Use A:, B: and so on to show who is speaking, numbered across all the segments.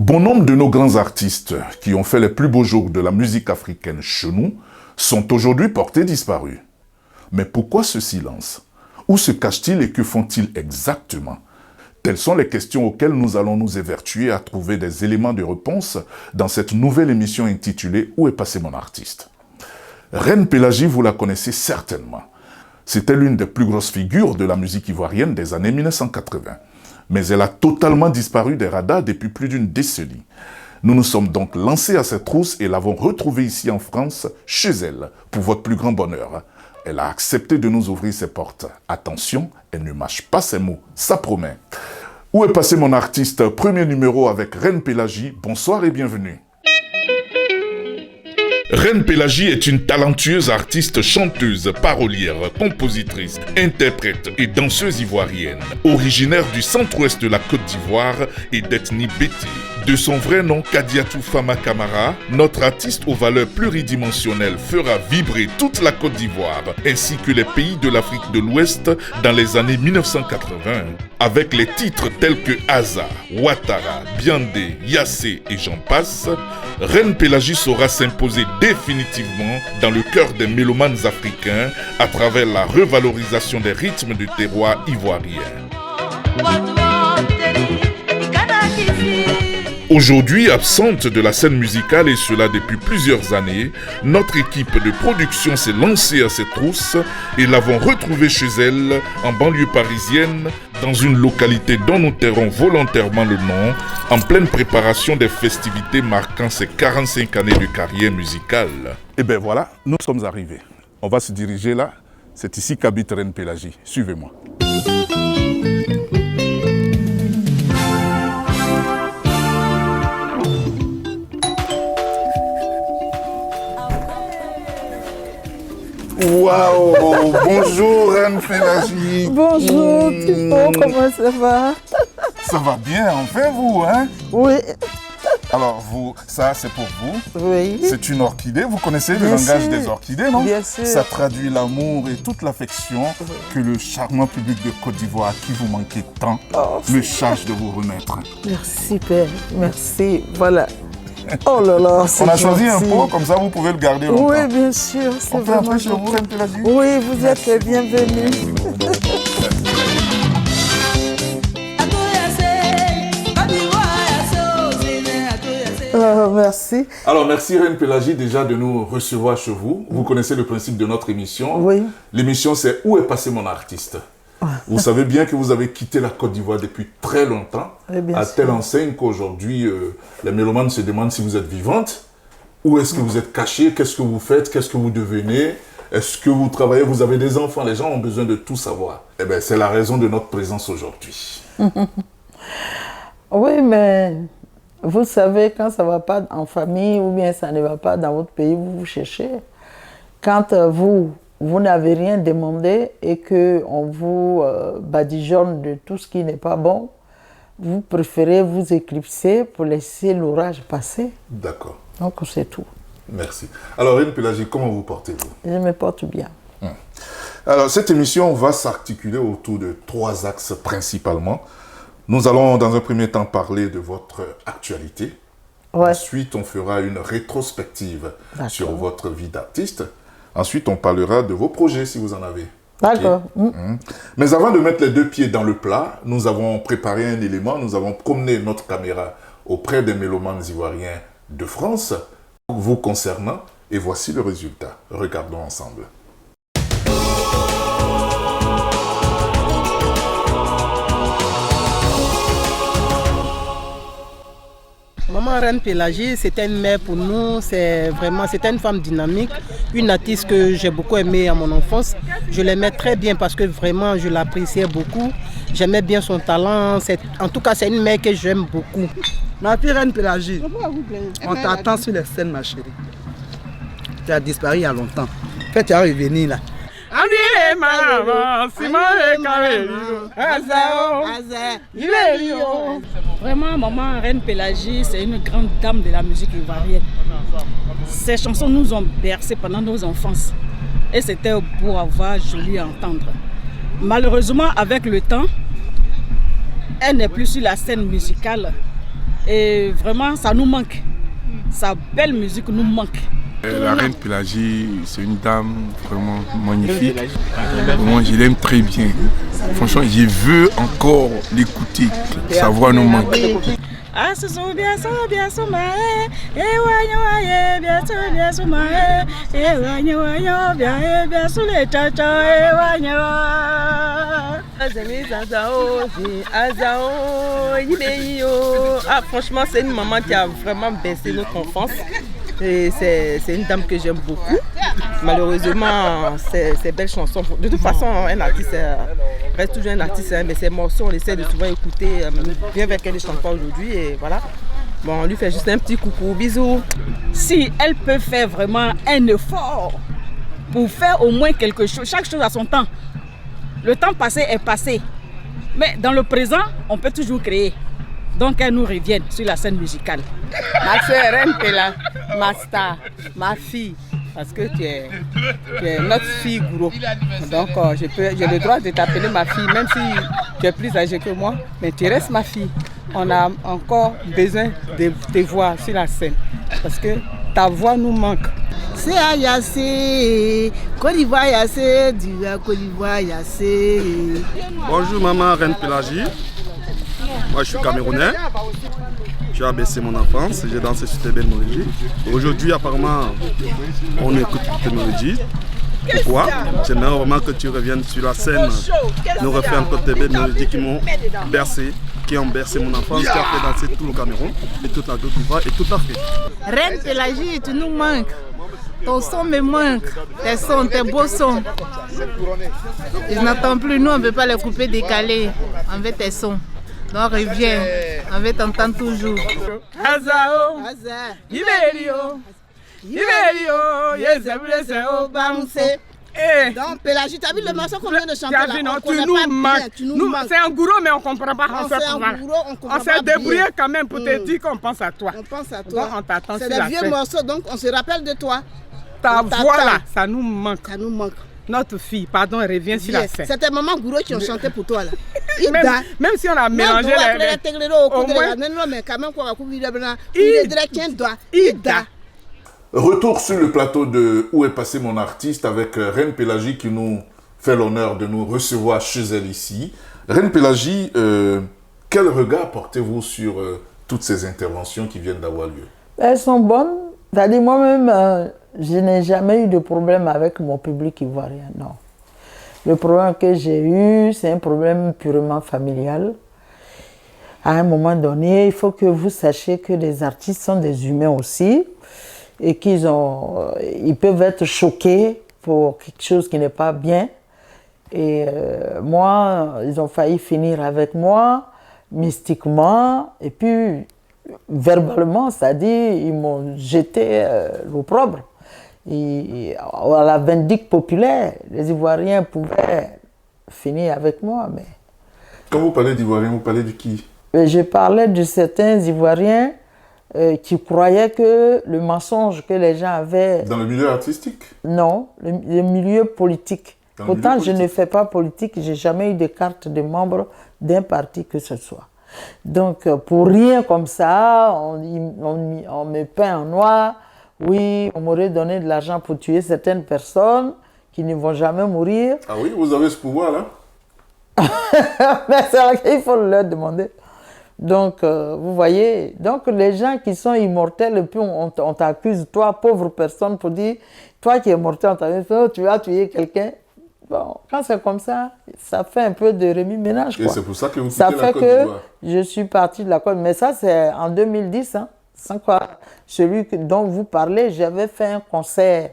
A: Bon nombre de nos grands artistes qui ont fait les plus beaux jours de la musique africaine chez nous sont aujourd'hui portés disparus. Mais pourquoi ce silence? Où se cachent-ils et que font-ils exactement? Telles sont les questions auxquelles nous allons nous évertuer à trouver des éléments de réponse dans cette nouvelle émission intitulée « Où est passé mon artiste ?» Reine Pélagie, vous la connaissez certainement. C'était l'une des plus grosses figures de la musique ivoirienne des années 1980. Mais elle a totalement disparu des radars depuis plus d'une décennie. Nous nous sommes donc lancés à cette trousse et l'avons retrouvée ici en France, chez elle, pour votre plus grand bonheur. Elle a accepté de nous ouvrir ses portes. Attention, elle ne mâche pas ses mots, ça promet. Où est passé mon artiste? Premier numéro avec Reine Pélagie. Bonsoir et bienvenue. Reine Pélagie est une talentueuse artiste chanteuse, parolière, compositrice, interprète et danseuse ivoirienne, originaire du centre-ouest de la Côte d'Ivoire et d'ethnie Bété. De son vrai nom, Kadiatou Fama Kamara, notre artiste aux valeurs pluridimensionnelles fera vibrer toute la Côte d'Ivoire ainsi que les pays de l'Afrique de l'Ouest dans les années 1980. Avec les titres tels que Aza, Ouattara, Biandé, Yassé et j'en passe, Reine Pélagie saura s'imposer définitivement dans le cœur des mélomanes africains à travers la revalorisation des rythmes du terroir ivoirien. Aujourd'hui absente de la scène musicale et cela depuis plusieurs années, notre équipe de production s'est lancée à cette trousse et l'avons retrouvée chez elle, en banlieue parisienne, dans une localité dont nous tairons volontairement le nom, en pleine préparation des festivités marquant ses 45 années de carrière musicale. Et bien voilà, nous sommes arrivés. On va se diriger là. C'est ici qu'habite Reine Pélagie. Suivez-moi. Waouh! Bonjour Reine Pélagie.
B: Bonjour Thibaut, comment ça va?
A: Ça va bien, enfin vous, hein?
B: Oui.
A: Alors vous, ça c'est pour vous.
B: Oui.
A: C'est une orchidée, vous connaissez le
B: Bien
A: langage
B: sûr.
A: des orchidées, non?
B: Bien sûr.
A: Ça traduit l'amour et toute l'affection que le charmant public de Côte d'Ivoire, à qui vous manquez tant, me charge de vous remettre.
B: Merci Père, merci. Voilà. Oh là là, c'est
A: On a choisi un
B: gentil.
A: pot, comme ça vous pouvez le garder longtemps.
B: Oui, bien sûr, c'est
A: On peut
B: vraiment
A: entrer chez vous,
B: gentil.
A: Reine Pélagie?
B: Oui, vous êtes les bienvenus. Merci.
A: Alors, merci Reine Pélagie déjà de nous recevoir chez vous. Vous connaissez le principe de notre émission.
B: Oui.
A: L'émission, c'est « Où est passé mon artiste ?» Vous savez bien que vous avez quitté la Côte d'Ivoire depuis très longtemps,
B: Oui, bien
A: à
B: sûr.
A: telle enseigne qu'aujourd'hui, les mélomanes se demandent si vous êtes vivante. Où est-ce que vous êtes cachée? Qu'est-ce que vous faites? Qu'est-ce que vous devenez? Est-ce que vous travaillez? Vous avez des enfants? Les gens ont besoin de tout savoir. Eh bien, c'est la raison de notre présence aujourd'hui.
B: Oui, mais vous savez, quand ça ne va pas en famille ou bien ça ne va pas dans votre pays, vous vous cherchez. Quand vous n'avez rien demandé et qu'on vous badigeonne de tout ce qui n'est pas bon, vous préférez vous éclipser pour laisser l'orage passer.
A: D'accord.
B: Donc c'est tout.
A: Merci. Alors, Reine Pélagie, comment vous portez-vous?
B: Je me porte bien.
A: Alors, cette émission va s'articuler autour de 3 axes principalement. Nous allons dans un premier temps parler de votre actualité.
B: Ouais.
A: Ensuite, on fera une rétrospective
B: D'accord.
A: sur votre vie d'artiste. Ensuite, on parlera de vos projets si vous en avez.
B: D'accord.
A: Ok. Mais avant de mettre les 2 pieds dans le plat, nous avons préparé un élément. Nous avons promené notre caméra auprès des mélomanes ivoiriens de France, vous concernant, et voici le résultat. Regardons ensemble.
C: Maman Reine Pélagie, c'était une mère pour nous, c'était une femme dynamique, une artiste que j'ai beaucoup aimée à mon enfance. Je l'aimais très bien parce que vraiment je l'appréciais beaucoup. J'aimais bien son talent, en tout cas c'est une mère que j'aime beaucoup.
D: Ma fille Reine Pélagie, on t'attend sur les scènes ma chérie. Tu as disparu il y a longtemps. En fait, tu es revenir là.
E: Vraiment, maman Reine Pélagie, c'est une grande dame de la musique ivoirienne. Ses chansons nous ont bercés pendant nos enfances. Et c'était beau à voir, joli à entendre. Malheureusement, avec le temps, elle n'est plus sur la scène musicale. Et vraiment, ça nous manque. Sa belle musique nous manque.
F: La reine Pélagie, c'est une dame vraiment magnifique. Moi, je l'aime très bien. Franchement, je veux encore l'écouter. Sa voix nous manque.
E: Ah, ce sont bien somae, et wanya bien somae, et wanya bien sous les tata, et wanya.
G: Ah, franchement, c'est une maman qui a vraiment baissé notre enfance. Et c'est une dame que j'aime beaucoup. Malheureusement, ces belles chansons. De toute façon, un artiste reste toujours un artiste, mais ses morceaux, on essaie de souvent écouter, bien avec elle ne chante pas aujourd'hui. Et voilà. Bon, on lui fait juste un petit coucou, bisous.
E: Si elle peut faire vraiment un effort pour faire au moins quelque chose, chaque chose a son temps. Le temps passé est passé. Mais dans le présent, on peut toujours créer. Donc elle nous revienne sur la scène musicale.
G: Ma soeur Reine Pélagie, ma star, ma fille, parce que tu es notre fille gros. Donc j'ai le droit de t'appeler ma fille, même si tu es plus âgée que moi, mais tu restes ma fille. On a encore besoin de te voir sur la scène, parce que ta voix nous manque.
C: C'est à Yassé, Côte d'Ivoire Yassé, Côte d'Ivoire Yassé.
H: Bonjour maman Reine Pélagie. Moi je suis camerounais. Tu as baissé mon enfance, j'ai dansé sur tes belles mélodies. Aujourd'hui apparemment on écoute tes mélodies. Pourquoi? J'aimerais vraiment que tu reviennes sur la scène, nous refaire encore tes belles mélodies qui m'ont bercé, qui ont bercé mon enfance, qui a fait danser tout le Cameroun et toute la Côte d'Ivoire et toute l'Afrique.
C: Reine Pélagie, tu nous manques. Ton son me manque, tes sons, tes beaux sons. Je n'entends plus, nous on ne peut pas les couper, décaler. On veut tes sons. Donc reviens, on veut t'entendre toujours.
G: Azao,
C: Iberio, Donc Pélagie, tu as vu le morceau qu'on vient de chanter là?
G: Tu nous manques. C'est un gourou mais on ne comprend pas. On s'est débrouillé quand même pour te dire qu'on pense à toi.
C: On pense à toi.
G: Donc on t'attend sur
C: C'est
G: la
C: des vieux
G: scène.
C: morceaux, donc on se rappelle de toi.
G: Ta voix là, ça nous manque.
C: Ça nous manque.
G: Notre fille, pardon, revient sur la scène.
C: C'était maman Gourou qui ont chanté pour toi là.
G: Même si on a mélangé les...
C: Au moins... Ida.
A: Retour sur le plateau de Où est passé mon artiste avec Reine Pélagie qui nous fait l'honneur de nous recevoir chez elle ici. Reine Pélagie, quel regard portez-vous sur toutes ces interventions qui viennent d'avoir lieu?
B: Elles sont bonnes. C'est-à-dire moi-même, je n'ai jamais eu de problème avec mon public ivoirien, non. Le problème que j'ai eu, c'est un problème purement familial. À un moment donné, il faut que vous sachiez que les artistes sont des humains aussi et ils peuvent être choqués pour quelque chose qui n'est pas bien. Et moi, ils ont failli finir avec moi, mystiquement, et puis verbalement, c'est-à-dire ils m'ont jeté l'opprobre. À la vindicte populaire, les Ivoiriens pouvaient finir avec moi. Mais...
A: Quand vous parlez d'Ivoiriens, vous parlez de qui?
B: Je parlais de certains Ivoiriens qui croyaient que le mensonge que les gens avaient...
A: Dans le milieu artistique?
B: Non, le milieu politique. Pourtant, je ne fais pas politique, je n'ai jamais eu de carte de membre d'un parti que ce soit. Donc, pour rien comme ça, on me peint en noir. Oui, on m'aurait donné de l'argent pour tuer certaines personnes qui ne vont jamais mourir.
A: Ah oui, vous avez ce pouvoir-là?
B: Mais c'est là qu'il faut leur demander. Donc, vous voyez, donc les gens qui sont immortels, et puis on t'accuse, toi, pauvre personne, pour dire, toi qui es mortel, on t'accuse, oh, tu as tué quelqu'un. Bon, quand c'est comme ça, ça fait un peu de remue-ménage.
A: Et c'est pour ça que vous quittez
B: la
A: Côte
B: d'Ivoire. Ça fait
A: d'Ivoire.
B: que je suis partie de la Côte, mais ça c'est en 2010, hein. Sans quoi, celui dont vous parlez, j'avais fait un concert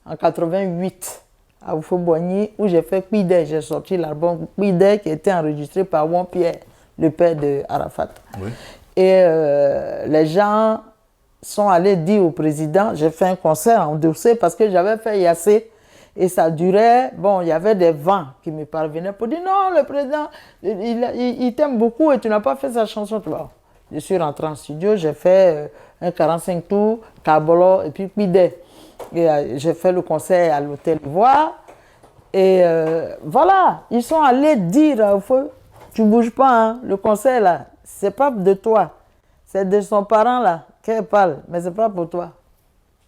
B: en 88 à Oufo-Boigny où j'ai fait Pidé. J'ai sorti l'album Pidé qui était enregistré par Juan Pierre, le père de Arafat.
A: Oui.
B: Et les gens sont allés dire au président, j'ai fait un concert endossé parce que j'avais fait Yassé. Et ça durait, bon, il y avait des vents qui me parvenaient pour dire non, le président, il t'aime beaucoup et tu n'as pas fait sa chanson. Bon, je suis rentré en studio, j'ai fait un 45 tours, Kabolo et puis Pidé. Et j'ai fait le concert à l'Hôtel Ivoire. Et voilà, ils sont allés dire au feu, tu ne bouges pas, hein, le concert là, c'est pas de toi. c'est de son parent là qu'elle parle, mais c'est pas pour toi.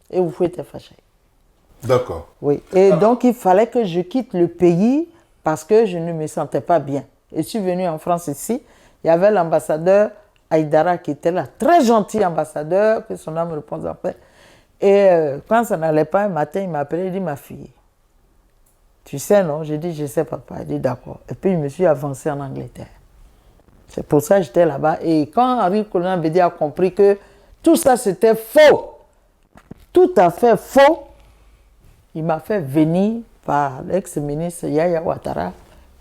B: Et vous pouvez être fâché.
A: D'accord.
B: Oui. Et donc, il fallait que je quitte le pays parce que je ne me sentais pas bien. Et je suis venue en France ici. Il y avait l'ambassadeur Aïdara qui était là, très gentil ambassadeur, que son âme repose en paix. Et quand ça n'allait pas, un matin, il m'a appelé, il dit, ma fille, tu sais, non? J'ai dit, je sais, papa. Il dit, d'accord. Et puis, je me suis avancé en Angleterre. C'est pour ça que j'étais là-bas. Et quand Henri Konan Bédié a compris que tout ça, c'était faux, tout à fait faux, il m'a fait venir par l'ex-ministre Yaya Ouattara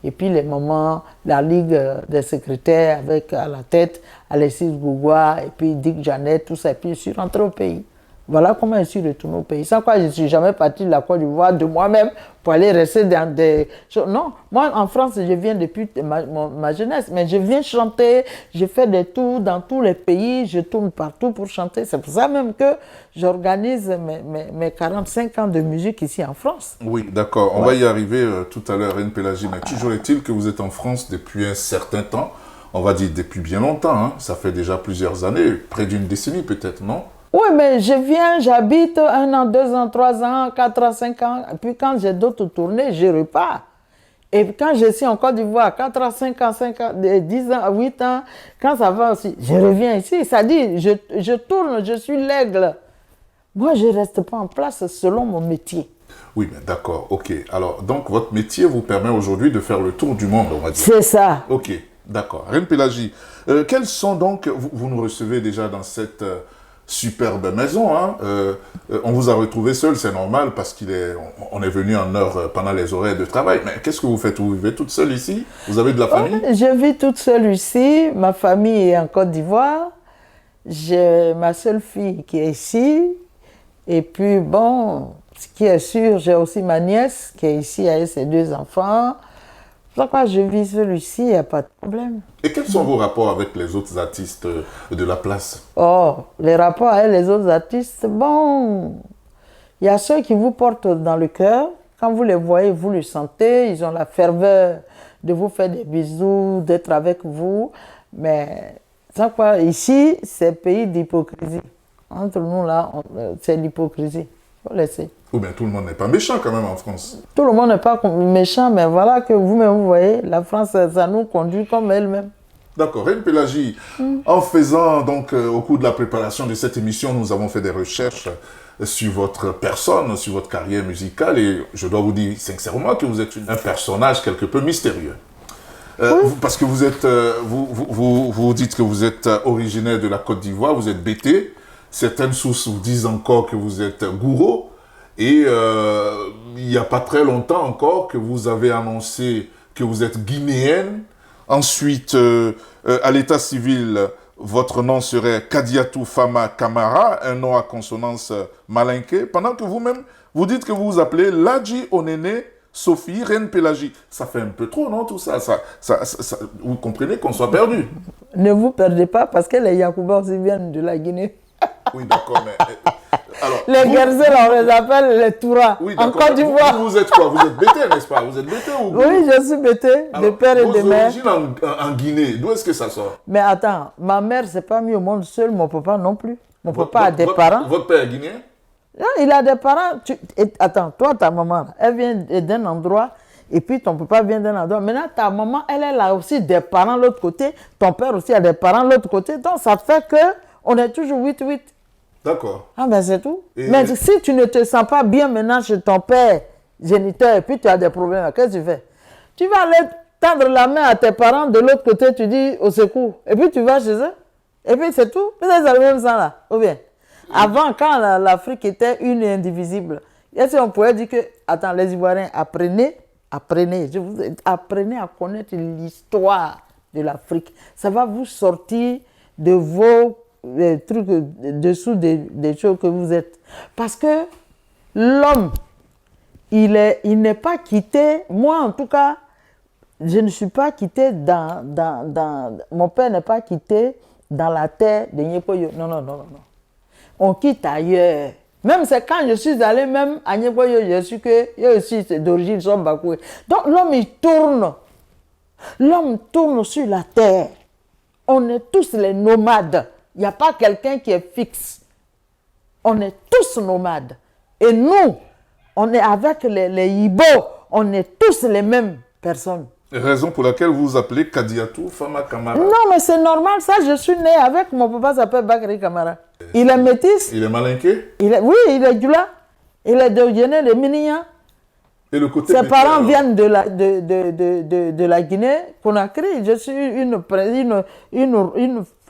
B: et puis les mamans, la Ligue des secrétaires avec à la tête Alexis Gougoua et puis Dick Janet, tout ça. Et puis je suis rentré au pays. Voilà comment je suis retourné au pays. Sans quoi je ne suis jamais parti de la Côte d'Ivoire de moi-même pour aller rester dans des choses. Non, moi en France, je viens depuis ma jeunesse, mais je viens chanter, je fais des tours dans tous les pays, je tourne partout pour chanter. C'est pour ça même que j'organise mes 45 ans de musique ici en France.
A: Oui, d'accord. On va y arriver tout à l'heure, Reine Pélagie. Mais toujours est-il que vous êtes en France depuis un certain temps. On va dire depuis bien longtemps. Hein. Ça fait déjà plusieurs années, près d'une décennie peut-être, non?
B: Oui, mais je viens, j'habite 1 an, 2 ans, 3 ans, 4 ans, 5 ans. Et puis quand j'ai d'autres tournées, je repars. Et puis quand je suis en Côte d'Ivoire, 4 ans, 5 ans, 5 ans, 10 ans, 8 ans, quand ça va aussi, je reviens ici. Ça dit, je tourne, je suis l'aigle. Moi, je ne reste pas en place selon mon métier.
A: Oui, mais d'accord, ok. Alors, donc, votre métier vous permet aujourd'hui de faire le tour du monde, on va dire.
B: C'est ça.
A: Ok, d'accord. Reine Pélagie, quels sont donc, vous nous recevez déjà dans cette superbe maison, hein. On vous a retrouvé seul, c'est normal, parce on est venu en heure pendant les horaires de travail. Mais qu'est-ce que vous faites? Vous vivez toute seule ici? Vous avez de la famille?
B: Je vis toute seule ici. Ma famille est en Côte d'Ivoire. J'ai ma seule fille qui est ici. Et puis, bon, ce qui est sûr, j'ai aussi ma nièce qui est ici avec ses 2 enfants. Pourquoi je vis celui-ci, il n'y a pas de problème.
A: Et quels sont vos rapports avec les autres artistes de la place?
B: Oh, les rapports avec les autres artistes, bon, il y a ceux qui vous portent dans le cœur. Quand vous les voyez, vous le sentez. Ils ont la ferveur de vous faire des bisous, d'être avec vous. Mais, ça quoi, ici, c'est pays d'hypocrisie. Entre nous, là, c'est l'hypocrisie. Il faut laisser.
A: Ou bien tout le monde n'est pas méchant quand même en France.
B: Tout le monde n'est pas méchant, mais voilà que vous-même, vous voyez, la France, ça nous conduit comme elle-même.
A: D'accord. Reine Pélagie, en faisant donc au cours de la préparation de cette émission, nous avons fait des recherches sur votre personne, sur votre carrière musicale, et je dois vous dire sincèrement que vous êtes un personnage quelque peu mystérieux. Parce que vous êtes, vous dites que vous êtes originaire de la Côte d'Ivoire, vous êtes Bété. Certaines sources vous disent encore que vous êtes Gouro. Et il n'y a pas très longtemps encore que vous avez annoncé que vous êtes guinéenne. Ensuite, à l'état civil, votre nom serait Kadiatou Fama Kamara, un nom à consonance malinké, pendant que vous-même, vous dites que vous vous appelez Ladji Onene Sophie Reine Pélagie. Ça fait un peu trop, non, tout ça, vous comprenez qu'on soit perdu.
B: Ne vous perdez pas, parce que les Yacouba aussi viennent de la Guinée.
A: Oui, d'accord, mais... Alors,
B: les Guerzels, on les appelle les Touras,
A: oui,
B: en Côte d'Ivoire.
A: Vous êtes quoi? Vous êtes Bété, n'est-ce pas? Vous êtes Bété ou...
B: Oui, je suis Bété, de père et de mère.
A: Vos origines en Guinée, d'où est-ce que ça sort?
B: Mais attends, ma mère s'est pas mise au monde seule, mon papa non plus. Mon papa a des parents.
A: Votre père est guinéen?
B: Non, il a des parents. Attends, toi, ta maman, elle vient d'un endroit, et puis ton papa vient d'un endroit. Maintenant, ta maman, elle a aussi des parents de l'autre côté. Ton père aussi a des parents de l'autre côté. Donc, ça fait qu'on est toujours 8-8.
A: D'accord.
B: Ah ben c'est tout. Mais si tu ne te sens pas bien maintenant chez ton père géniteur et puis tu as des problèmes, qu'est-ce que tu fais? Tu vas aller tendre la main à tes parents de l'autre côté, tu dis au secours. Et puis tu vas chez eux. Et puis c'est tout. Peut-être c'est le même sang là. Ou bien. Avant, quand l'Afrique était une et indivisible, est-ce qu'on pourrait dire que, attends, les Ivoiriens, apprenez à connaître l'histoire de l'Afrique. Ça va vous sortir de vos trucs dessous des choses que vous êtes. Parce que l'homme, il n'est pas quitté, moi en tout cas, je ne suis pas quitté mon père n'est pas quitté dans la terre de Nyepoyo. Non. On quitte ailleurs. Même c'est quand je suis allé même à Nyepoyo, je suis que, eux aussi c'est d'origine Sombakoué. Donc l'homme il tourne. L'homme tourne sur la terre. On est tous les nomades. Il n'y a pas quelqu'un qui est fixe. On est tous nomades. Et nous, on est avec les Ibo, on est tous les mêmes personnes.
A: Raison pour laquelle vous vous appelez Kadiatou Fama Kamara.
B: Non, mais c'est normal, ça, je suis né avec, mon papa s'appelle Bakary Kamara. Il est métis.
A: Il est malinqué?
B: Oui, il est Djoula. Il est de Guinée, de Minia.
A: Et le côté
B: Ses
A: métis,
B: parents
A: alors?
B: viennent de la Guinée, Conakry. Je suis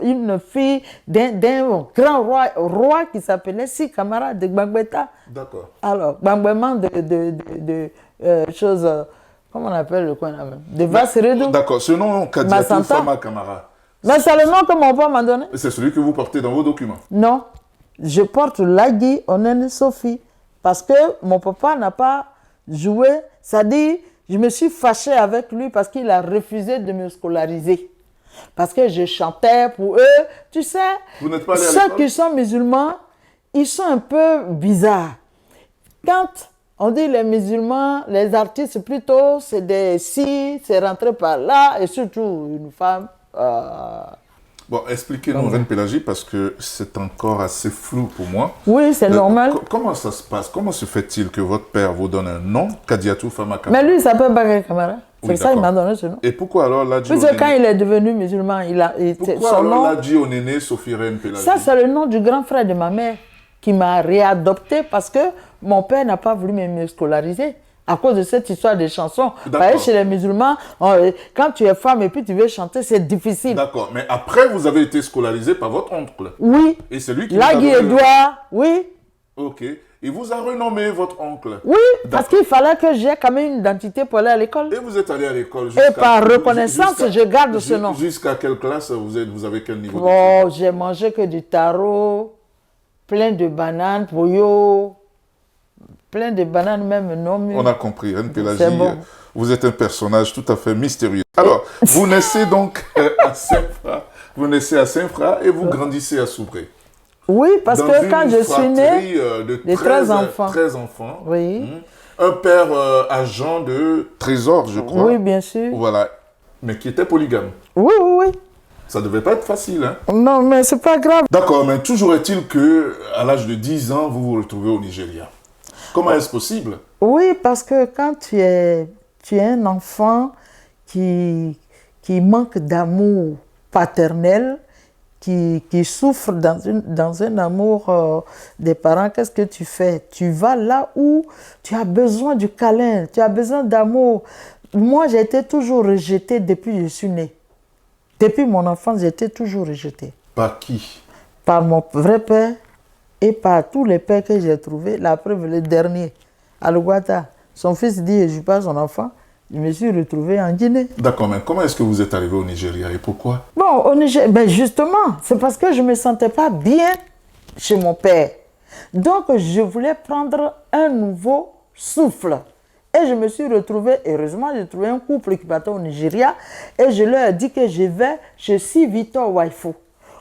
B: une fille d'un grand roi qui s'appelait Si Kamara de Gbangbeta.
A: D'accord.
B: Alors, Gbangbement choses, comment on appelle le coin là même? De Vasseredou.
A: D'accord, ce nom Kadiatou
B: Massanta.
A: Fama Kamara,
B: Mais c'est le nom que mon père m'a donné.
A: c'est celui que vous portez dans vos documents.
B: Non, je porte Lagui Onen Sophie parce que mon papa n'a pas joué. C'est-à-dire, je me suis fâchée avec lui parce qu'il a refusé de me scolariser. Parce que je chantais pour eux. Tu sais,
A: Vous n'êtes pas allé à
B: ceux
A: l'école?
B: qui sont musulmans, ils sont un peu bizarres. Quand on dit les musulmans, les artistes plutôt, c'est des si, c'est rentré par là, et surtout une femme.
A: Bon, expliquez-nous, Reine Pélagie, parce que c'est encore assez flou pour moi.
B: Oui, c'est normal.
A: Comment ça se passe? Comment se fait-il que votre père vous donne un nom, Kadiatou Fama Kamara?
B: Mais lui, il s'appelle Bakary Kamara. C'est
A: Oui,
B: ça, il
A: d'accord.
B: m'a donné ce nom.
A: Et pourquoi alors Ladji
B: Puisque quand
A: Onéné?
B: il est devenu musulman,
A: Pourquoi
B: son
A: alors
B: nom.
A: Ladji Onéné Sophie Reine Pélagie?
B: Ça, c'est le nom du grand frère de ma mère qui m'a réadopté parce que mon père n'a pas voulu me scolariser. À cause de cette histoire des chansons.
A: D'accord.
B: Parce que chez les musulmans, quand tu es femme et puis tu veux chanter, c'est difficile.
A: D'accord, mais après vous avez été scolarisé par votre oncle.
B: Oui.
A: Et c'est lui qui vous a
B: Lagui
A: donné le-
B: Edouard, oui.
A: Ok. Il vous a renommé votre oncle.
B: Oui, parce qu'il fallait que j'ai quand même une identité pour aller à l'école.
A: Et vous êtes allé à l'école
B: Et par reconnaissance, je garde ce nom.
A: Jusqu'à quelle classe vous avez quel niveau?
B: Oh, j'ai mangé que du taro, plein de bananes, boyo, plein de bananes même non mûres.
A: On a compris, Reine Pélagie,
B: C'est bon.
A: vous êtes un personnage tout à fait mystérieux. Alors, vous naissez donc à Saint-Fra, vous naissez à Saint-Fra et vous grandissez à Soubré.
B: Oui, parce
A: Dans
B: que
A: une
B: quand je suis née,
A: fratrie, de
B: de 13 enfants.
A: 13 enfants.
B: Oui.
A: Un père agent de trésor, je crois.
B: Oui, bien sûr.
A: Voilà. Mais qui était polygame.
B: Oui, oui, oui.
A: Ça devait pas être facile, hein?
B: Non, mais c'est pas grave.
A: D'accord, mais toujours est-il que à l'âge de 10 ans, vous vous retrouvez au Nigeria. Comment est-ce possible?
B: Oui, parce que quand tu es un enfant qui manque d'amour paternel, qui souffre dans un amour des parents, qu'est-ce que tu fais? Tu vas là où tu as besoin du câlin, tu as besoin d'amour. Moi, j'ai été toujours rejetée depuis que je suis née. Depuis mon enfance, j'ai été toujours rejetée.
A: Par qui?
B: Par mon vrai père et par tous les pères que j'ai trouvés. La preuve, le dernier, Aluguata, son fils dit, je suis pas son enfant. Je me suis retrouvée en Guinée.
A: D'accord, mais comment est-ce que vous êtes arrivé au Nigeria et pourquoi?
B: Bon, au Niger, ben justement, c'est parce que je ne me sentais pas bien chez mon père. Donc, je voulais prendre un nouveau souffle. Et je me suis retrouvée, heureusement, j'ai trouvé un couple qui partait au Nigeria. Et je leur ai dit que je vais chez Si Victor Waifo.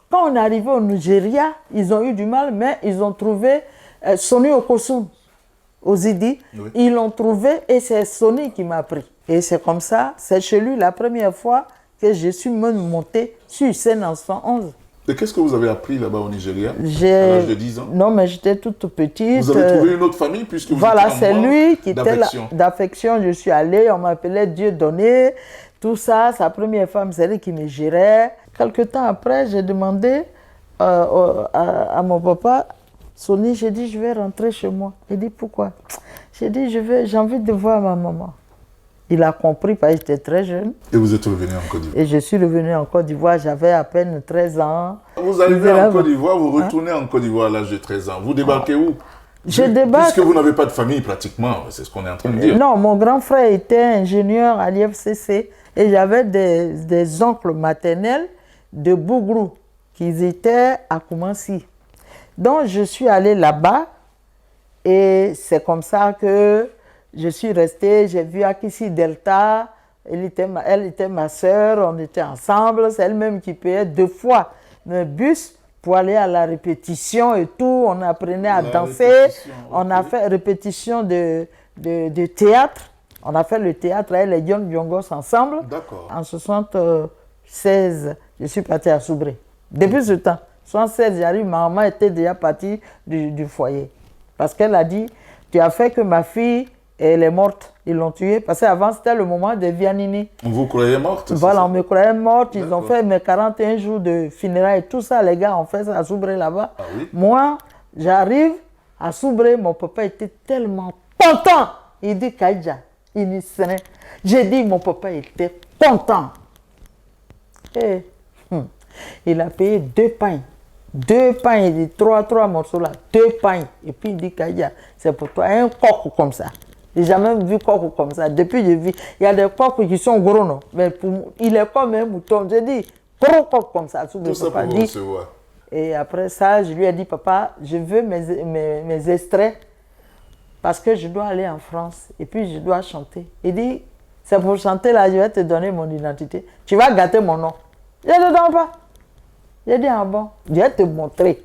B: Quand on est arrivé au Nigeria, ils ont eu du mal, mais ils ont trouvé Soni Okosun, aux Idi.
A: Oui.
B: Ils l'ont trouvé et c'est Soni qui m'a pris. Et c'est comme ça, c'est chez lui la première fois que je suis même montée sur scène en 111.
A: Et qu'est-ce que vous avez appris là-bas au Nigeria, à l'âge de 10 ans?
B: Non, mais j'étais toute petite.
A: Vous avez trouvé une autre famille puisque vous
B: Voilà,
A: étiez
B: c'est
A: en manque
B: lui qui était là,
A: d'affection.
B: d'affection. Je suis allée, on m'appelait Dieu donné. Tout ça, sa première femme, c'est elle qui me gérait. Quelque temps après, j'ai demandé à mon papa, Soni, j'ai dit, je vais rentrer chez moi. Il dit, pourquoi? J'ai dit, j'ai envie de voir ma maman. Il a compris parce que j'étais très jeune.
A: Et vous êtes revenu en Côte d'Ivoire.
B: Et je suis revenue en Côte d'Ivoire, j'avais à peine 13 ans.
A: Vous arrivez en Côte d'Ivoire, vous retournez en Côte d'Ivoire à l'âge de 13 ans. Vous débarquez où?
B: Je débarque.
A: Puisque vous n'avez pas de famille pratiquement, c'est ce qu'on est en train de dire.
B: Non, mon grand frère était ingénieur à l'IFCC et j'avais des oncles maternels de Bougrou qui étaient à Koumansi. Donc je suis allée là-bas et c'est comme ça que je suis restée. J'ai vu Akissi Delta, elle était ma sœur, on était ensemble. C'est elle-même qui payait 2 fois le bus pour aller à la répétition et tout. On apprenait à danser. On a fait répétition de théâtre. On a fait le théâtre avec les Young Yongos ensemble.
A: D'accord.
B: En 1976, je suis partie à Soubré. Depuis ce temps, 76, j'arrive, ma maman était déjà partie du foyer. Parce qu'elle a dit, tu as fait que ma fille, elle est morte. Ils l'ont tuée. Parce qu'avant, c'était le moment de Viannini.
A: Vous croyez morte?
B: Voilà, on me croyait morte. Ils ont fait mes 41 jours de funérailles. Tout ça, les gars ont fait ça à Soubré là-bas.
A: Ah oui?
B: Moi, j'arrive à Soubré. Mon papa était tellement content. Il dit, Kaïdja, il dit, j'ai dit, mon papa était content. Et, il a payé 2 pains. 2 pains, il dit 3 morceaux là, 2 pains. Et puis il dit, Kaïdja, c'est pour toi un coq comme ça. J'ai jamais vu coq comme ça. Depuis, j'ai vu, il y a des coqs qui sont gros, non? Mais il est comme un mouton. J'ai dit, gros coq comme ça.
A: Tout ça pour vous recevoir.
B: Et après ça, je lui ai dit, papa, je veux mes extraits parce que je dois aller en France et puis je dois chanter. Il dit, c'est pour chanter là, je vais te donner mon identité. Tu vas gâter mon nom. Je ne le donne pas. J'ai dit, ah bon, je vais te montrer.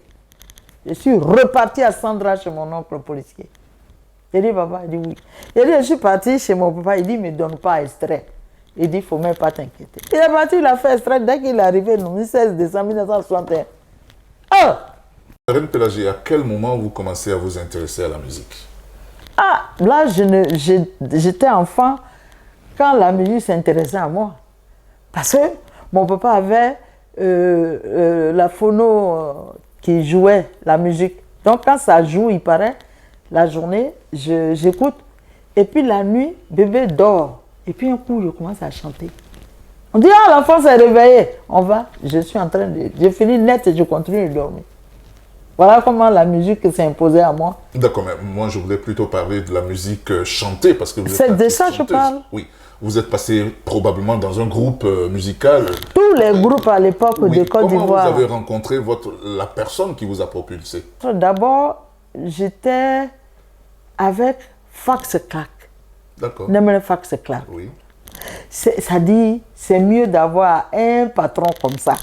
B: Je suis reparti à Sandra chez mon oncle policier. J'ai dit, papa, il dit oui. J'ai dit, je suis parti chez mon papa, il dit, ne me donne pas extrait. Il dit, il ne faut même pas t'inquiéter. Il est parti, il a fait extrait dès qu'il est arrivé le 16 décembre 1961. Oh!
A: Reine Pélagie, à quel moment vous commencez à vous intéresser à la musique?
B: Ah, là, j'étais enfant quand la musique s'intéressait à moi. Parce que mon papa avait la phono qui jouait la musique. Donc quand ça joue, il paraît, la journée, j'écoute. Et puis la nuit, bébé dort. Et puis un coup, je commence à chanter. On dit, ah, l'enfant s'est réveillé. On va, je suis en train de... J'ai fini net et je continue de dormir. Voilà comment la musique s'est imposée à moi.
A: D'accord, mais moi je voulais plutôt parler de la musique chantée parce que vous êtes...
B: C'est de ça que je parle.
A: Oui. Vous êtes passé probablement dans un groupe musical.
B: Tous les groupes à l'époque de Côte d'Ivoire.
A: Comment vous avez rencontré la personne qui vous a propulsé?
B: D'abord, j'étais avec Fax Clark.
A: D'accord.
B: Nemele Fax Clark.
A: Oui.
B: Ça dit, c'est mieux d'avoir un patron comme ça.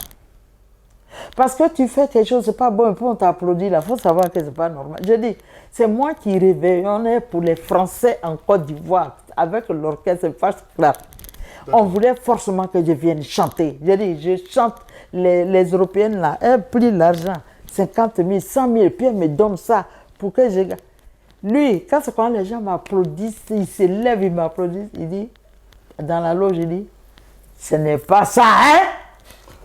B: Parce que tu fais quelque chose, c'est pas bon, et puis on t'applaudit là, il faut savoir que c'est pas normal. Je dis, c'est moi qui réveillonnais pour les Français en Côte d'Ivoire avec l'orchestre Fax Clark. On voulait forcément que je vienne chanter. Je dis, je chante, les Européennes là, elles plient l'argent, 50 000, 100 000, puis elles me donnent ça pour que je... Lui, quand les gens m'applaudissent, il se lève, il m'applaudit, il dit, dans la loge, il dit, ce n'est pas ça, hein?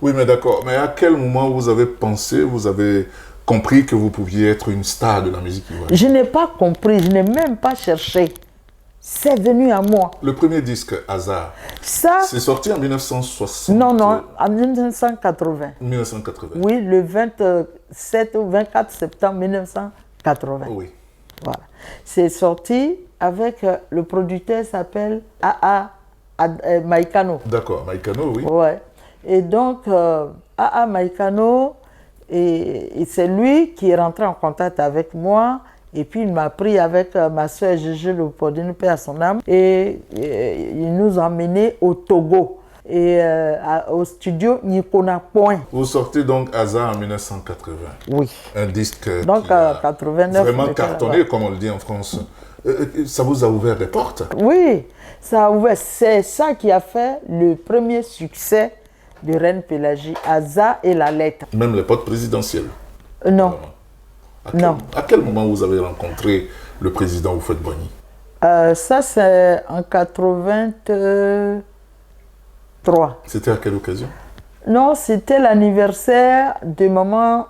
A: Oui, mais d'accord. Mais à quel moment vous avez pensé, vous avez compris que vous pouviez être une star de la musique ivoirienne?
B: Je n'ai pas compris, je n'ai même pas cherché. C'est venu à moi.
A: Le premier disque, Hasard, c'est sorti en 1960.
B: Non, en 1980.
A: 1980.
B: Oui, le 27 ou 24 septembre 1980.
A: Oui.
B: Voilà. C'est sorti avec le producteur s'appelle A.A. Maïkano.
A: D'accord, Maïkano, oui.
B: Ouais. Et donc, A.A. Maïkano, et c'est lui qui est rentré en contact avec moi. Et puis, il m'a pris avec ma soeur Gégé Leopoldine, paix à son âme. Et il nous a emmenés au Togo. Et au studio Nikona Point.
A: Vous sortez donc Hasard en 1980.
B: Oui.
A: Un disque
B: donc,
A: qui a
B: 89,
A: vraiment cartonné, comme on le dit en France. Ça vous a ouvert des portes?
B: Oui, ça a ouvert. C'est ça qui a fait le premier succès de Reine Pélagie, Hasard et la lettre.
A: Même les portes présidentielles?
B: Non.
A: Non. À quel moment vous avez rencontré le président Houphouët-Boigny?
B: Ça, c'est en 83.
A: C'était à quelle occasion?
B: Non, c'était l'anniversaire de maman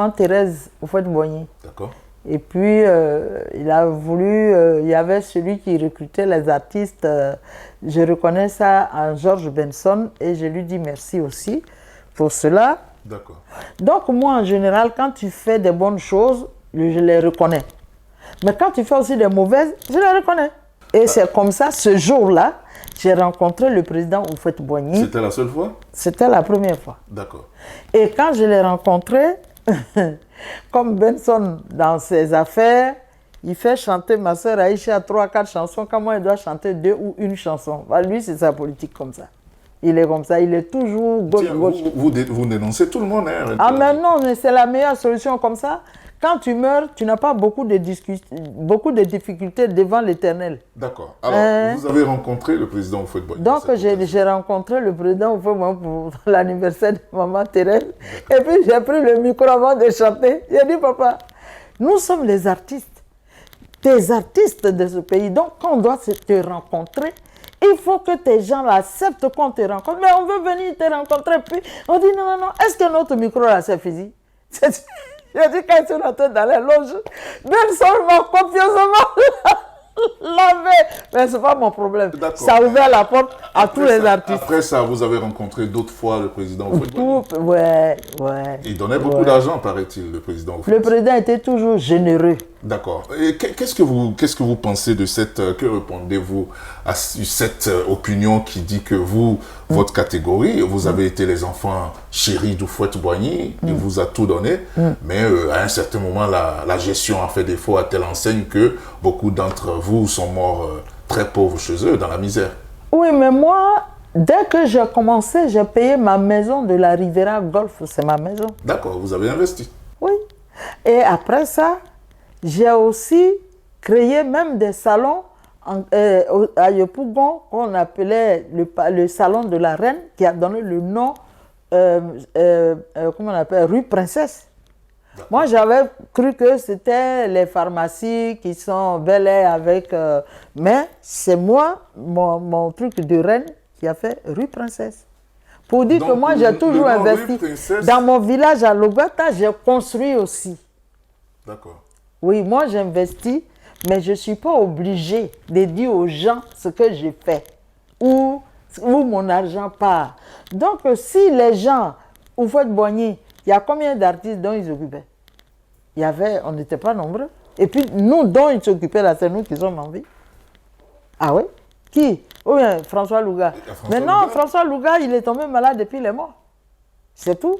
B: Thérèse Houphouët-Boigny.
A: D'accord.
B: Et puis, il a voulu, il y avait celui qui recrutait les artistes. Je reconnais ça en George Benson et je lui dis merci aussi pour cela.
A: D'accord.
B: Donc, moi, en général, quand tu fais des bonnes choses, je les reconnais. Mais quand tu fais aussi des mauvaises, je les reconnais. Et c'est comme ça, ce jour-là, j'ai rencontré le président Houphouët-Boigny.
A: C'était la seule fois?
B: C'était la première fois.
A: D'accord.
B: Et quand je l'ai rencontré, comme Benson, dans ses affaires, il fait chanter ma soeur Aïcha 3-4 chansons, quand moi, il doit chanter 2 ou 1 chanson. Bah, lui, c'est sa politique comme ça. Il est comme ça, il est toujours gauche-gauche.
A: Vous dénoncez tout le monde. Hein,
B: ah mais non, mais c'est la meilleure solution comme ça. Quand tu meurs, tu n'as pas beaucoup de difficultés devant l'Éternel.
A: D'accord. Alors, vous avez rencontré le président Houphouët-Boigny.
B: Donc, j'ai rencontré le président Houphouët-Boigny pour l'anniversaire de maman Thérèse. Et puis, j'ai pris le micro avant de chanter. J'ai dit, papa, nous sommes les artistes, des artistes de ce pays. Donc, quand on doit te rencontrer, il faut que tes gens l'acceptent qu'on te rencontre. Mais on veut venir te rencontrer. Puis, on dit, non, non, non, est-ce que notre micro là, c'est physique? J'ai dit, quand ils sont rentrés dans les loges, même seulement copieusement lavé. Mais ce n'est pas mon problème. Ça a ouvert la porte à tous les artistes.
A: Après ça, vous avez rencontré d'autres fois le président Houphouët-Boigny.
B: Ouais.
A: Il donnait beaucoup d'argent, paraît-il, le président Houphouët.
B: Le président était toujours généreux.
A: D'accord. Et qu'est-ce que vous pensez de cette... Que répondez-vous à cette opinion qui dit que vous, votre catégorie, vous avez été les enfants chéris d'Houphouët-Boigny, il vous a tout donné, mais à un certain moment, la gestion a fait défaut à telle enseigne que beaucoup d'entre vous sont morts très pauvres chez eux, dans la misère.
B: Oui, mais moi, dès que j'ai commencé, j'ai payé ma maison de la Riviera Golf, c'est ma maison.
A: D'accord, vous avez investi.
B: Oui. Et après ça, j'ai aussi créé même des salons à Yopougon qu'on appelait le salon de la reine, qui a donné le nom, comment on appelle, rue Princesse. Moi, j'avais cru que c'était les pharmacies qui sont bel avec... mais c'est moi, mon truc de reine, qui a fait rue Princesse. Pour dire que moi, j'ai toujours investi. Dans mon village à Logata, j'ai construit aussi.
A: D'accord.
B: Oui, moi, j'investis, mais je ne suis pas obligée de dire aux gens ce que j'ai fait, où mon argent part. Donc, si les gens, Houphouët-Boigny, il y a combien d'artistes dont ils s'occupaient? On n'était pas nombreux. Et puis, nous, dont ils s'occupaient, là, c'est nous qui sommes en vie. Ah oui? Qui? Oh bien, François Louga. Mais non, François Louga, il est tombé malade depuis les morts. C'est tout.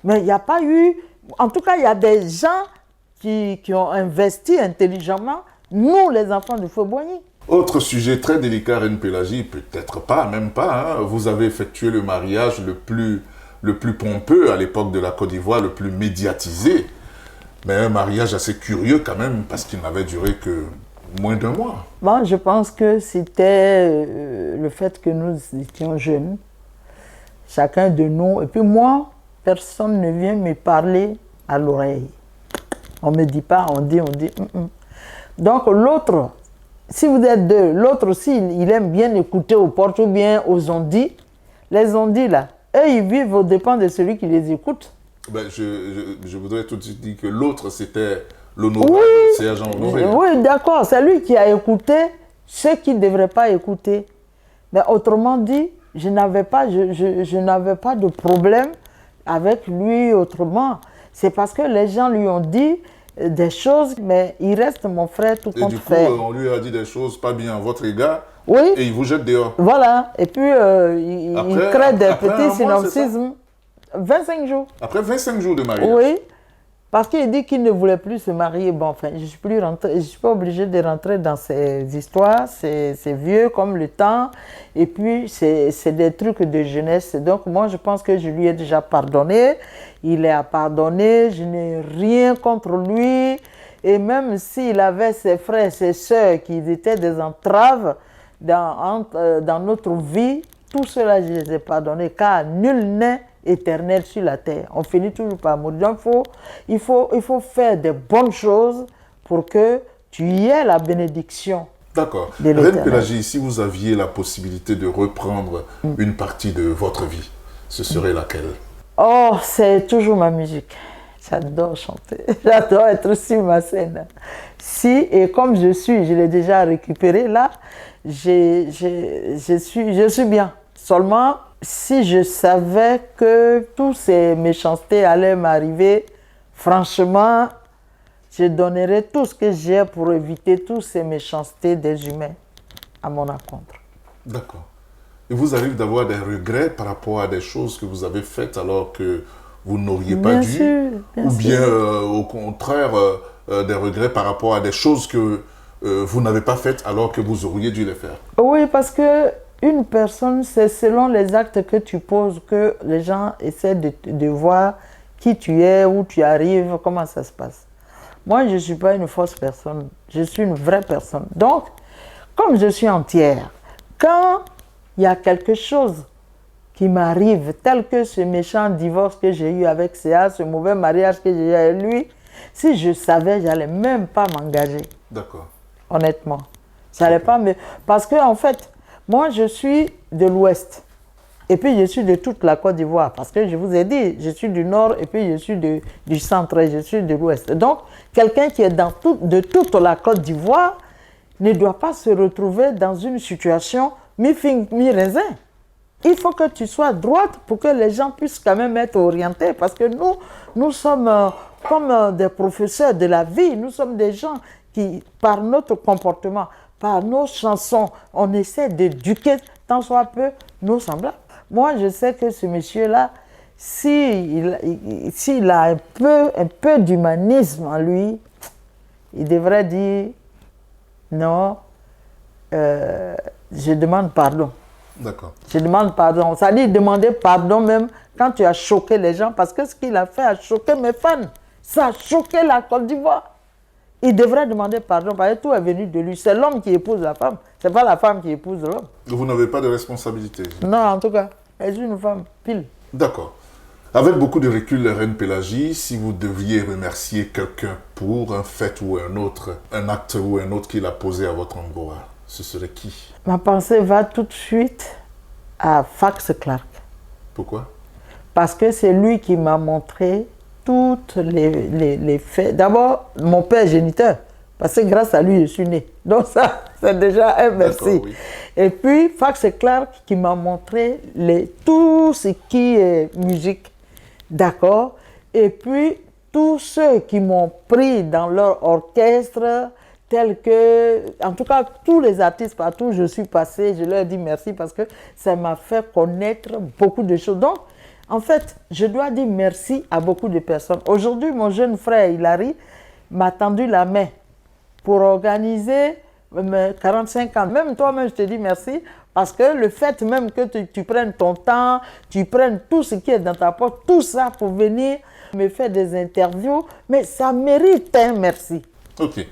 B: Mais il n'y a pas eu... En tout cas, il y a des gens qui ont investi intelligemment, nous, les enfants du Houphouët-Boigny.
A: Autre sujet très délicat, Reine Pélagie, peut-être pas, même pas. Hein. Vous avez effectué le mariage le plus pompeux à l'époque de la Côte d'Ivoire, le plus médiatisé. Mais un mariage assez curieux quand même, parce qu'il n'avait duré que moins d'un mois.
B: Bon, je pense que c'était le fait que nous étions jeunes, chacun de nous. Et puis moi, personne ne vient me parler à l'oreille. On ne me dit pas, on dit. Donc l'autre, si vous êtes deux, l'autre aussi, il aime bien écouter aux portes ou bien aux ondits. Les ondits là, eux, ils vivent aux dépens de celui qui les écoute.
A: Ben, je voudrais tout de suite dire que l'autre, c'était l'honorable sergent Honoré.
B: Oui, d'accord, c'est lui qui a écouté ceux qui ne devraient pas écouter. Mais autrement dit, je n'avais pas de problème avec lui autrement. C'est parce que les gens lui ont dit des choses, mais il reste mon frère tout compte fait.
A: Et du coup, on lui a dit des choses pas bien à votre égard,
B: oui.
A: Et il vous jette dehors.
B: Voilà, et puis il crée des petits synopsismes. 25 jours.
A: Après 25 jours de mariage?
B: Oui, parce qu'il dit qu'il ne voulait plus se marier. Bon, enfin, je ne suis pas obligée de rentrer dans ces histoires, c'est vieux comme le temps, et puis c'est des trucs de jeunesse. Donc moi, je pense que je lui ai déjà pardonné, il a pardonné, je n'ai rien contre lui, et même s'il avait ses frères, ses sœurs qui étaient des entraves dans notre vie, tout cela, je les ai pardonnés, car nul n'est éternel sur la terre. On finit toujours par mourir. Donc, il faut faire des bonnes choses pour que tu y aies la bénédiction.
A: D'accord. Reine Pélagie, si vous aviez la possibilité de reprendre une partie de votre vie, ce serait laquelle?
B: Oh, c'est toujours ma musique. J'adore chanter. J'adore être sur ma scène. Et comme je l'ai déjà récupéré là, je suis bien. Seulement, si je savais que toutes ces méchancetés allaient m'arriver, franchement, je donnerais tout ce que j'ai pour éviter toutes ces méchancetés des humains à mon encontre.
A: D'accord. Et vous arrive d'avoir des regrets par rapport à des choses que vous avez faites alors que vous n'auriez pas dû? Ou bien, au contraire, des regrets par rapport à des choses que vous n'avez pas faites alors que vous auriez dû les faire?
B: Oui, parce que une personne, c'est selon les actes que tu poses que les gens essaient de voir qui tu es, où tu arrives, comment ça se passe. Moi, je ne suis pas une fausse personne, je suis une vraie personne. Donc, comme je suis entière, quand il y a quelque chose qui m'arrive, tel que ce méchant divorce que j'ai eu avec Céa, ce mauvais mariage que j'ai eu avec lui, si je savais, je n'allais même pas m'engager.
A: D'accord.
B: Honnêtement. J'allais pas me... Parce que, en fait, moi, je suis de l'Ouest. Et puis, je suis de toute la Côte d'Ivoire. Parce que je vous ai dit, je suis du Nord et puis je suis du Centre et je suis de l'Ouest. Donc, quelqu'un qui est de toute la Côte d'Ivoire ne doit pas se retrouver dans une situation mi-figue, mi-raisin. Il faut que tu sois droite pour que les gens puissent quand même être orientés. Parce que nous sommes comme des professeurs de la vie. Nous sommes des gens qui, par notre comportement, par nos chansons, on essaie d'éduquer tant soit peu nos semblables. Moi, je sais que ce monsieur-là, s'il a un peu d'humanisme en lui, il devrait dire non, je demande pardon.
A: D'accord.
B: Je demande pardon. Ça dit demander pardon même quand tu as choqué les gens, parce que ce qu'il a fait a choqué mes fans. Ça a choqué la Côte d'Ivoire. Il devrait demander pardon, parce que tout est venu de lui. C'est l'homme qui épouse la femme, c'est pas la femme qui épouse l'homme.
A: Vous n'avez pas de responsabilité?
B: Non, en tout cas, elle est une femme, pile.
A: D'accord. Avec beaucoup de recul, Reine Pélagie, si vous deviez remercier quelqu'un pour un fait ou un autre, un acte ou un autre qu'il a posé à votre endroit, ce serait qui?
B: Ma pensée va tout de suite à Fax Clark.
A: Pourquoi?
B: Parce que c'est lui qui m'a montré toutes les faits. D'abord, mon père géniteur, parce que grâce à lui, je suis né. Donc ça, c'est déjà un merci. Oui. Et puis, Fax Clark qui m'a montré tout ce qui est musique. D'accord? Et puis, tous ceux qui m'ont pris dans leur orchestre, tels que, en tout cas, tous les artistes partout où je suis passée, je leur dis merci parce que ça m'a fait connaître beaucoup de choses. Donc, en fait, je dois dire merci à beaucoup de personnes. Aujourd'hui, mon jeune frère Hilary m'a tendu la main pour organiser mes 45 ans. Même toi-même, je te dis merci parce que le fait même que tu prennes ton temps, tu prennes tout ce qui est dans ta poche, tout ça pour venir me faire des interviews, mais ça mérite un merci.
A: Ok.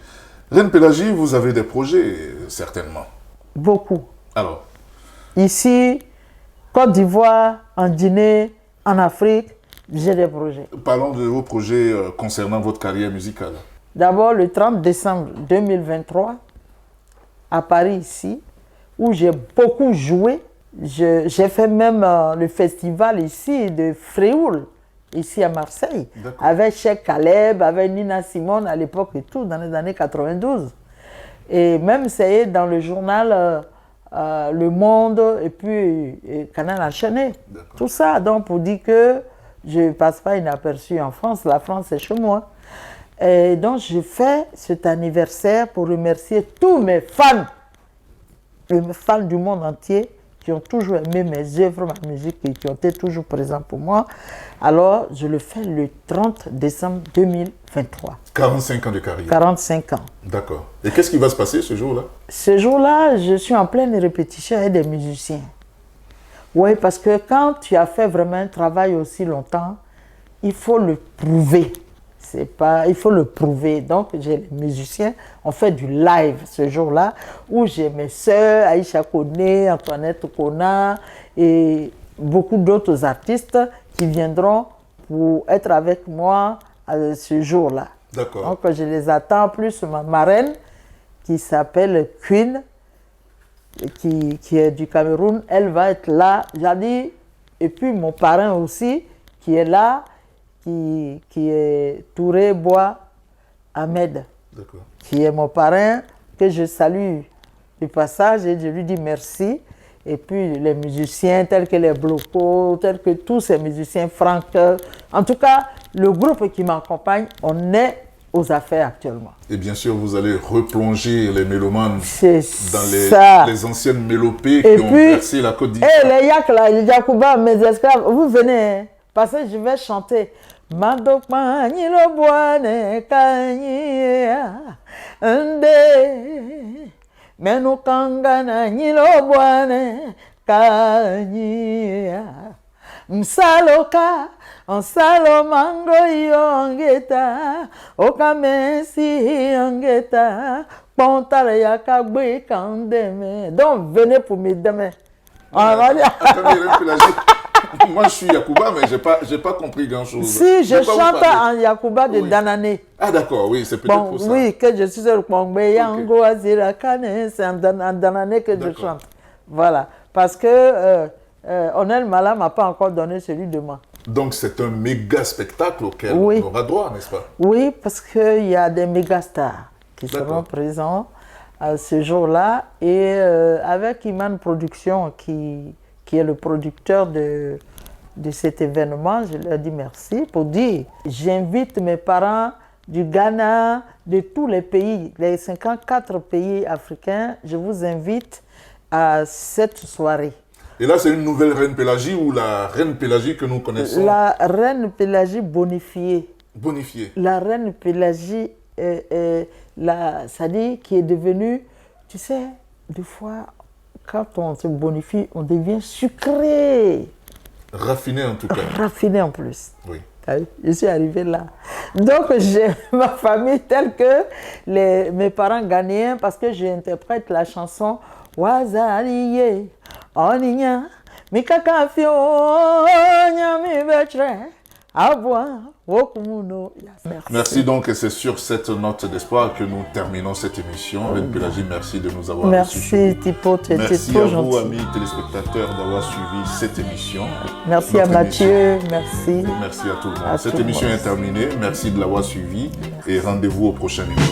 A: Reine Pélagie, vous avez des projets, certainement.
B: Beaucoup.
A: Alors?
B: Ici, Côte d'Ivoire, en Guinée, en Afrique, j'ai des projets.
A: Parlons de vos projets concernant votre carrière musicale.
B: D'abord, le 30 décembre 2023, à Paris, ici, où j'ai beaucoup joué. J'ai fait même le festival ici de Fréoul, ici à Marseille, avec Cheikh Caleb, avec Nina Simone à l'époque et tout, dans les années 92. Et même c'est dans le journal Le Monde et puis Canal Enchaîné. Tout ça, donc pour dire que je ne passe pas inaperçu en France, la France est chez moi. Et donc je fais cet anniversaire pour remercier tous mes fans, les fans du monde entier, qui ont toujours aimé mes œuvres, ma musique et qui ont été toujours présents pour moi. Alors, je le fais le 30 décembre 2023.
A: 45 ans de carrière.
B: 45 ans.
A: D'accord. Et qu'est-ce qui va se passer ce jour-là?
B: Ce jour-là, je suis en pleine répétition avec des musiciens. Oui, parce que quand tu as fait vraiment un travail aussi longtemps, il faut le prouver. Il faut le prouver. Donc, j'ai les musiciens, on fait du live ce jour-là, où j'ai mes sœurs, Aïcha Koné, Antoinette Kona, et beaucoup d'autres artistes qui viendront pour être avec moi ce jour-là.
A: D'accord.
B: Donc, je les attends, plus ma marraine, qui s'appelle Queen, qui est du Cameroun, elle va être là, j'ai dit, et puis mon parrain aussi, qui est là, qui est Touré Bois Ahmed, qui est mon parrain, que je salue du passage et je lui dis merci. Et puis les musiciens tels que les Blocos, tels que tous ces musiciens, Franck, en tout cas, le groupe qui m'accompagne, on est aux affaires actuellement.
A: Et bien sûr, vous allez replonger les mélomanes dans les anciennes mélopées qui ont versé la Côte d'Ivoire.
B: Et les Yak, les Yakouba, mes esclaves, vous venez, parce que je vais chanter. Mandokmani lo boane kanyia ande menu kangana nyilo bwane kanyia msaloka onsalo mango yongeta okamesi yongeta pontale yakagbe kandeme. Donc venez pour mes demain.
A: Attendez, moi je suis Yacouba, mais j'ai pas compris grand chose.
B: Si je chante en Yacouba de Danané.
A: Ah d'accord, oui, c'est peut-être pour ça.
B: Oui, que je suis le Pongbe Yango Azira Kane, c'est en Danané que je chante. Voilà, parce que Onel Mala m'a pas encore donné celui de moi.
A: Donc c'est un méga spectacle auquel on aura droit, n'est-ce pas?
B: Oui, parce qu'il y a des méga stars qui seront présents ce jour-là, et avec Iman Production qui est le producteur de cet événement, je leur dis merci pour dire, j'invite mes parents du Ghana, de tous les pays, les 54 pays africains, je vous invite à cette soirée.
A: Et là, c'est une nouvelle Reine Pélagie ou la Reine Pélagie que nous connaissons?
B: La Reine Pélagie bonifiée.
A: Bonifiée.
B: La Reine Pélagie, c'est-à-dire qui est devenue, tu sais, des fois, quand on se bonifie, on devient sucré.
A: Raffiné en tout cas.
B: Raffiné en plus.
A: Oui.
B: Je suis arrivée là. Donc, j'ai ma famille telle que mes parents ghanéens, parce que j'interprète la chanson Wazaliye, Oninya, Mikakafio, Nyami Betre, Aboua, Wokumuno.
A: Merci donc, et c'est sur cette note d'espoir que nous terminons cette émission. Reine Pélagie, merci de nous avoir reçus.
B: Merci Tipo, tu étais trop gentil.
A: Merci à vous, amis téléspectateurs, d'avoir suivi cette émission.
B: Merci à Mathieu, merci.
A: Merci à tout le monde. Cette émission est terminée. Merci de l'avoir suivi et rendez-vous au prochain numéro.